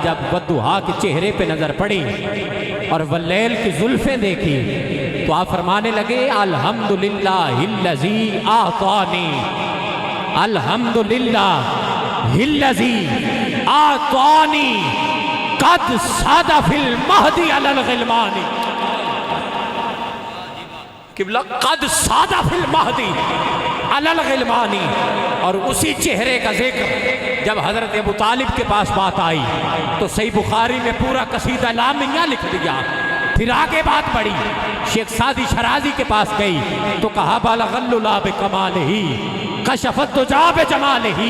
جب ودھا کے چہرے پہ نظر پڑی اور واللیل کی زلفیں دیکھی تو آپ فرمانے لگے الحمدللہ الذی اعطانی، الحمدللہ الذی اعطانی قد صاد فی المہدی علی الغلمان، قبلہ قد صاد فی المہدی علی الغلمان۔ اور اسی چہرے کا ذکر جب حضرت ابو طالب کے پاس بات آئی تو صحیح بخاری میں پورا قصیدہ لامیہ لکھ دیا۔ پھر آگے بات بڑھی، شیخ سعدی شرازی کے پاس گئی تو کہا بالغ الللا بکمالہ کشفت دجا بجمالہ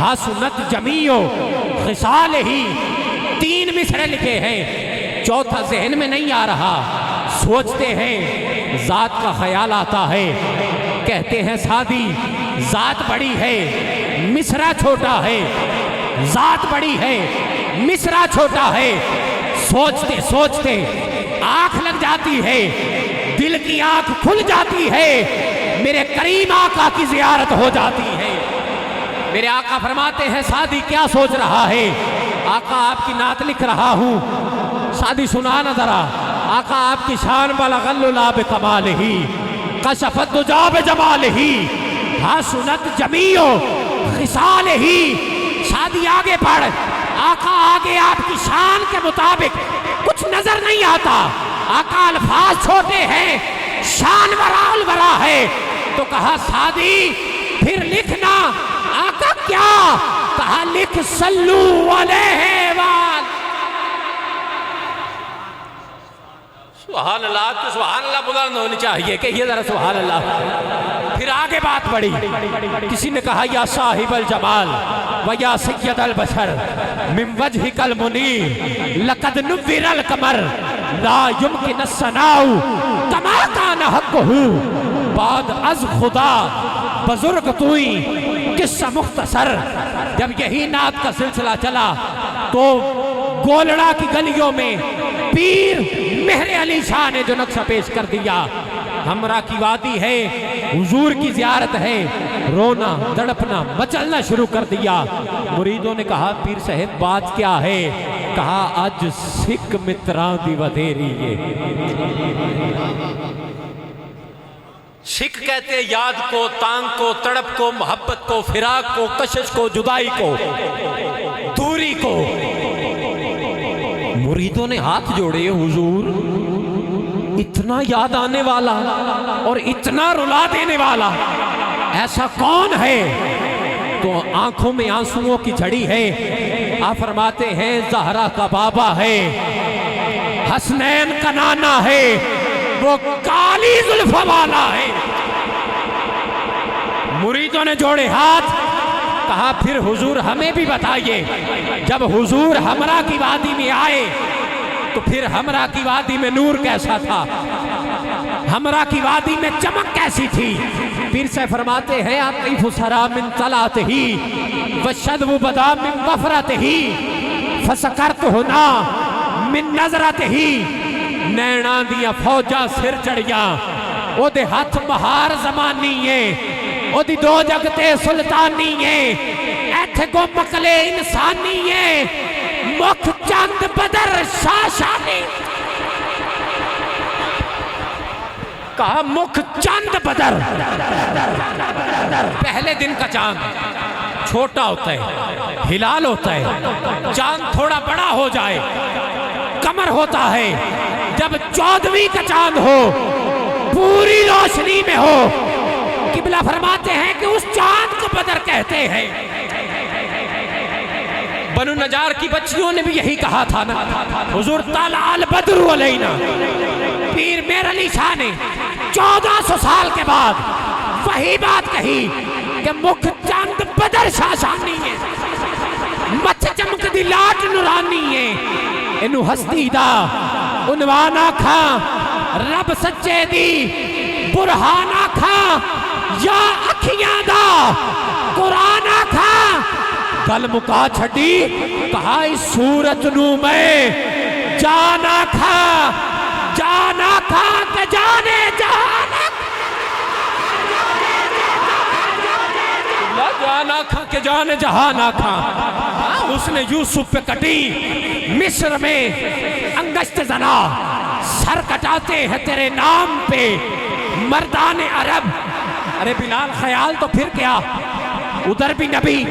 حسنت جمیع خصالہ۔ 3 مصرے لکھے ہیں، چوتھا ذہن میں نہیں آ رہا، سوچتے ہیں ذات کا خیال آتا ہے، کہتے ہیں سعدی ذات بڑی ہے مصرع چھوٹا ہے، ذات بڑی ہے مصرع چھوٹا ہے۔ سوچتے سوچتے آنکھ لگ جاتی ہے، دل کی آنکھ کھل جاتی ہے، میرے کریم آقا کی زیارت ہو جاتی ہے۔ میرے آقا فرماتے ہیں سعدی کیا سوچ رہا ہے؟ آقا آپ کی نعت لکھ رہا ہوں۔ سعدی سنانا ذرا، آقا آپ کی شان بلغ الللا بکمالہ کشفت دجا بجمالہ حسنت جمیع خصالہ۔ سعدی آگے پڑھ، آقا آگے آپ کی شان کے مطابق کچھ نظر نہیں آتا، آقا الفاظ چھوٹے ہیں، شان وراء الورا ہے۔ تو کہا سعدی پھر لکھنا۔ آقا کیا؟ کہا لکھ صلو علیہ وآلہ۔ سبحان اللہ، تو سبحان اللہ بلند ہونی چاہیے کہ یہ ذرا سبحان اللہ۔ پھر آگے بات بڑھی، کسی نے کہا یا صاحب الجمال و یا سید البشر من وجہک المنیر لقد نور القمر لا یمکن الثناء کما کان حقہ بعد از خدا بزرگ توئی قصہ مختصر۔ جب یہی نعت کا سلسلہ چلا تو گولڑا کی گلیوں میں پیر مہر علی شاہ نے جو نقشہ پیش کر دیا، ہمراہ کی وادی ہے، حضور کی زیارت ہے، رونا تڑپنا مچلنا شروع کر دیا۔ مریدوں نے کہا پیر صاحب بات کیا ہے؟ کہا اج سکھ متران دی ودھیری ہے۔ سکھ کہتے یاد کو، تانگ کو، تڑپ کو، محبت کو، فراق کو، کشش کو، جدائی کو، دوری کو۔ مریدوں نے ہاتھ جوڑے، حضور اتنا یاد آنے والا اور اتنا رلا دینے والا ایسا کون ہے؟ تو آنکھوں میں آنسوؤں کی جھڑی ہے۔ آپ فرماتے ہیں زہرا کا بابا ہے، حسنین کا نانا ہے، وہ کالی زلف والا ہے۔ مریدوں نے جوڑے ہاتھ، کہا پھر حضور ہمیں بھی بتائیے، جب حضور ہمراہ کی وادی میں آئے تو پھر ہمراہ کی وادی میں نور کیسا تھا، ہمراہ کی وادی میں چمک کیسی تھی؟ پیر سے فرماتے ہیں عطیف سرا من طلعتہ وشدو بدا من وفرتہ فسکرت ہونا من نظرتہ۔ نینا دیا فوجا سر چڑھیاں، او دے ہاتھ مہار زمانی ہے، او دی دو جگتے سلطانی ہے، ایتھے کو مقلے انسانی ہے، مکھ چند بدر شاشانی۔ کہا مکھ چند بدر، پہلے دن کا چاند چھوٹا ہوتا ہے، ہلال ہوتا ہے، چاند تھوڑا بڑا ہو جائے قمر ہوتا ہے، جب 14ویں کا چاند ہو پوری روشنی میں ہو، قبلہ فرماتے ہیں کہ اس چاند کو بدر کہتے ہیں۔ بنو نجار کی بچیوں نے بھی یہی کہا تھا نا، حضور طلع البدر علینا۔ پیر مہر علی شاہ نے 1400 سال کے بعد وہی بات کہی کہ مکھ چند بدر شاشانی ہے، مچھ چمک دی لاٹ نورانی ہے، انہوں ہستی دا عنوانہ کھا رب سچے دی برہانہ کھا، یا اکھیاں دا قرآنہ کھا۔ گل مکا چھڑی، کہا اس صورت نو میں جانا کھا، جانا کھا کہ جانے جانا، جانا کھا کہ جانے جہانا کھا۔ اس نے یوسف پہ کٹی مصر میں انگشت زنا، سر کٹاتے ہیں تیرے نام پہ مردان عرب۔ ارے بلال خیال تو پھر کیا، ادھر بھی نبی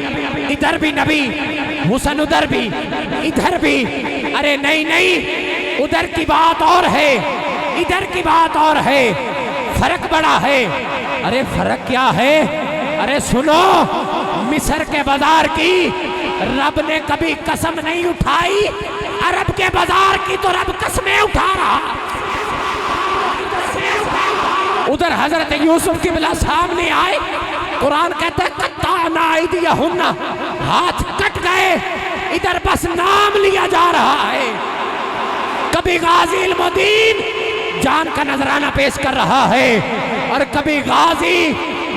ادھر بھی نبی، حسن ادھر بھی ادھر بھی، ارے نہیں نہیں، ادھر کی بات اور ہے ادھر کی بات اور ہے، فرق بڑا ہے۔ ارے فرق کیا ہے؟ ارے سنو، مصر کے بازار کی رب نے کبھی قسم نہیں اٹھائی، عرب کے بازار کی تو رب قسمیں اٹھا رہا۔ ادھر حضرت یوسف کی بلا سامنے آئے، قرآن کہتا ہے قطعنا ایدیہن، ہاتھ کٹ گئے، ادھر بس نام لیا جا رہا ہے۔ کبھی غازی علم الدین جان کا نذرانہ پیش کر رہا ہے، اور کبھی غازی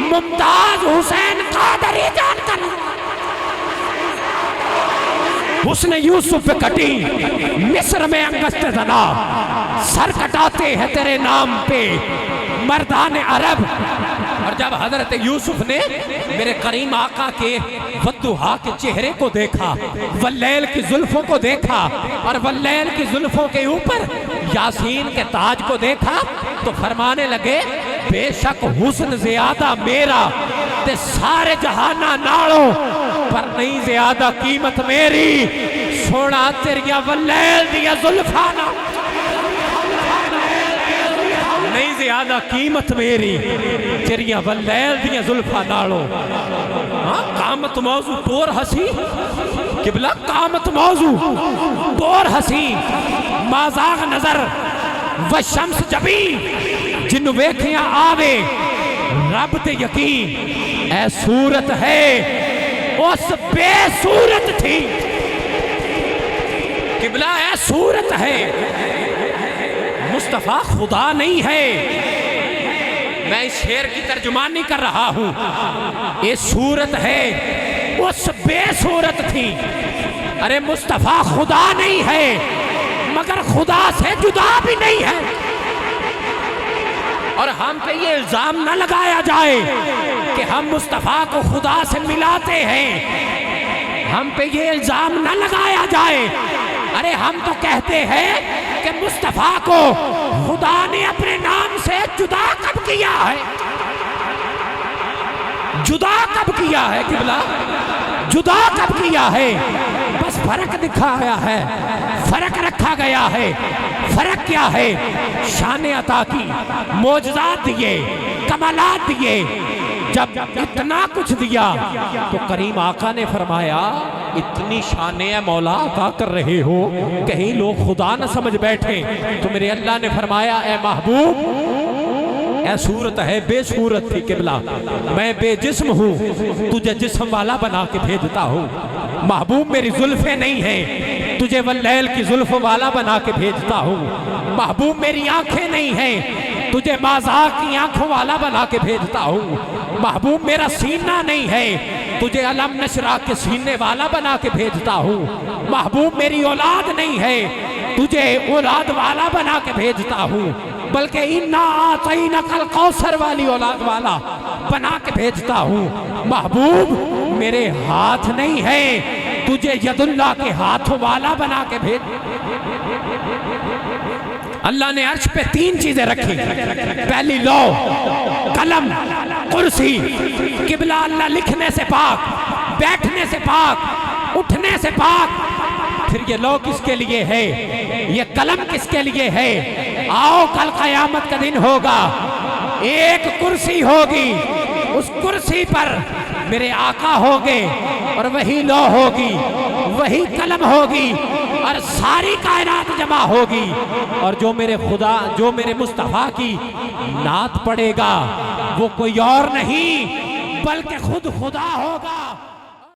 ممتاز حسین قادری جان کا نذرانہ۔ حسن یوسف پہ کٹی مصر میں انگشت زنا، سر کٹاتے ہیں تیرے نام پہ مردان عرب۔ اور جب حضرت یوسف نے میرے کریم آقا کے والضحیٰ کے چہرے کو دیکھا، واللیل کی زلفوں کو دیکھا، اور واللیل کی زلفوں کے اوپر یاسین کے تاج کو دیکھا، تو فرمانے لگے بے شک حسن زیادہ میرا تے سارے جہانہ ناڑوں پر نہیں زیادہ قیمت میری، سونا تیریا واللیل دیا زلفانا نہیں زیادہ قیمت میری، تیریا واللیل دیا زلفا ناڑو۔ قامت موضوع طور ہسی قبلہ، قامت موضوع طور ہسی، مازاغ نظر وشمس جبی، جن ویکھیاں آوے رب تے یقین، اے صورت ہے اس بے صورت تھی قبلہ، اے صورت ہے مصطفیٰ خدا نہیں ہے۔ میں اس شعر کی ترجمانی کر رہا ہوں، یہ صورت ہے اس بے صورت تھی۔ ارے مصطفیٰ خدا نہیں ہے مگر خدا سے جدا بھی نہیں ہے۔ اور ہم پہ یہ الزام نہ لگایا جائے کہ ہم مصطفیٰ کو خدا سے ملاتے ہیں، ہم پہ یہ الزام نہ لگایا جائے۔ ارے ہم تو کہتے ہیں کہ مصطفیٰ کو خدا نے اپنے نام سے جدا کب کیا ہے؟ جدا کب کیا ہے قبلہ؟ جدا کب کیا ہے؟ بس فرق دکھایا ہے، فرق رکھا گیا ہے۔ فرق کیا ہے؟ شان عطا کی، معجزات دیے، کمالات دیے۔ جب اتنا کچھ دیا تو کریم آقا نے فرمایا اتنی شانیں مولا عطا کر رہے ہو کہیں لوگ خدا نہ سمجھ بیٹھیں، تو میرے اللہ نے فرمایا اے محبوب، اے صورت ہے بے صورت تھی قبلہ، میں بے جسم ہوں تجھے جسم والا بنا کے بھیجتا ہوں۔ محبوب میری زلفیں نہیں ہیں، تجھے واللیل کی زلف والا بنا کے بھیجتا ہوں۔ محبوب میری آنکھیں نہیں ہیں، تجھے مازاغ کی آنکھوں والا بنا کے بھیجتا ہوں۔ محبوب میرا سینہ نہیں ہے، تجھے علم نشرہ کے سینے والا بنا کے بھیجتا ہوں۔ محبوب میری اولاد نہیں ہے، تجھے اولاد والا بنا کے بھیجتا ہوں، بلکہ اِنَّا أَعْطَيْنَكَ الْكَوْثَرَ والی اولاد والا بنا کے بھیجتا ہوں۔ محبوب میرے ہاتھ نہیں ہے، تجھے ید اللہ کے ہاتھوں والا بنا کے بھیج۔ اللہ نے عرش پہ تین چیزیں رکھی، پہلی لوح، قلم، کرسی۔ قبلہ اللہ لکھنے سے پاک، بیٹھنے سے پاک، اٹھنے سے پاک۔ پھر یہ لوح کس کے لیے ہے؟ یہ قلم کس کے لیے ہے؟ آؤ کل قیامت کا دن ہوگا، ایک کرسی ہوگی، اس کرسی پر میرے آقا ہوگے، اور وہی لوح ہوگی، وہی قلم ہوگی، اور ساری کائنات جمع ہوگی، اور جو میرے خدا، جو میرے مصطفیٰ کی نعت پڑھے گا وہ کوئی اور نہیں بلکہ خود خدا ہوگا۔